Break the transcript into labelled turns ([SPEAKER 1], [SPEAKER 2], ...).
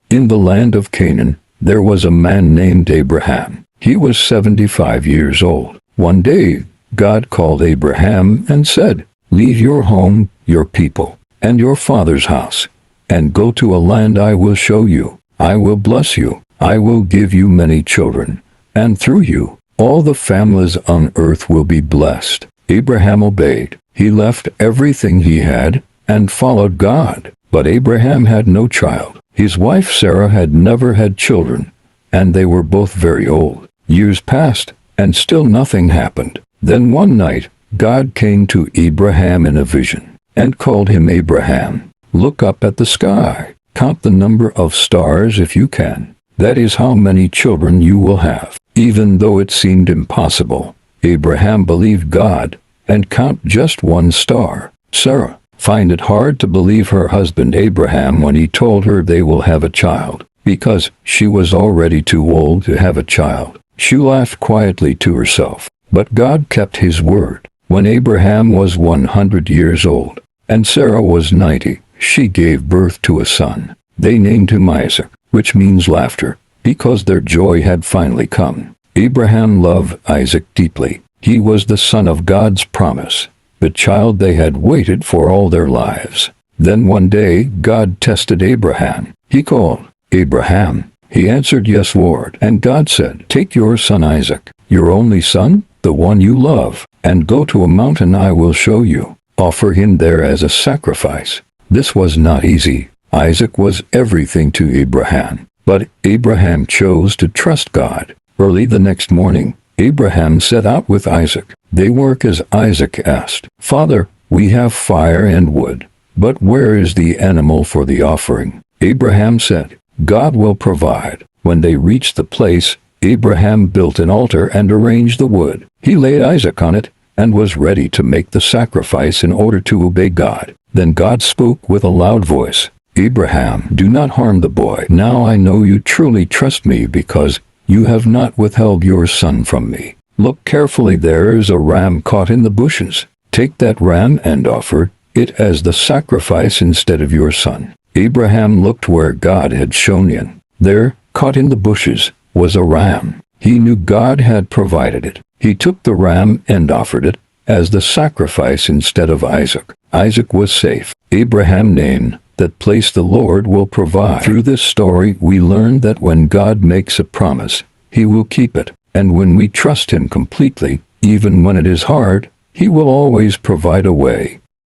[SPEAKER 1] In the land of Canaan, there was a man named Abraham. He was 75 years old. One day, God called Abraham and said, "Leave your home, your people, and your father's house, and go to a land I will show you. I will bless you. I will give you many children, and through you, all the families on earth will be blessed." Abraham obeyed. He left everything he had and followed God. But Abraham had no child. His wife Sarah had never had children, and they were both very old. Years passed, and still nothing happened. Then one night, God came to Abraham in a vision, and called him Abraham. "Look up at the sky. Count the number of stars if you can. That is how many children you will have." Even though it seemed impossible, Abraham believed God, and counted just one star. Sarah found it hard to believe her husband Abraham when he told her they will have a child, because she was already too old to have a child. She laughed quietly to herself. But God kept his word. When Abraham was 100 years old, and Sarah was 90, she gave birth to a son. They named him Isaac, which means laughter, because their joy had finally come. Abraham loved Isaac deeply. He was the son of God's promise, the child they had waited for all their lives. Then one day God tested Abraham. He called, "Abraham." He answered, "Yes, Lord." And God said, "Take your son Isaac, your only son, the one you love, and go to a mountain I will show you. Offer him there as a sacrifice." This was not easy. Isaac was everything to Abraham. But Abraham chose to trust God. Early the next morning, Abraham set out with Isaac. They worked as Isaac asked, "Father, we have fire and wood, but where is the animal for the offering?" Abraham said, "God will provide." When they reached the place, Abraham built an altar and arranged the wood. He laid Isaac on it and was ready to make the sacrifice in order to obey God. Then God spoke with a loud voice, "Abraham, do not harm the boy. Now I know you truly trust me because you have not withheld your son from me. Look carefully, there is a ram caught in the bushes. Take that ram and offer it as the sacrifice instead of your son." Abraham looked where God had shown him. There, caught in the bushes, was a ram. He knew God had provided it. He took the ram and offered it as the sacrifice instead of Isaac. Isaac was safe. Abraham named that place "The Lord will provide." Through this story we learn that when God makes a promise, he will keep it. And when we trust him completely, even when it is hard, he will always provide a way.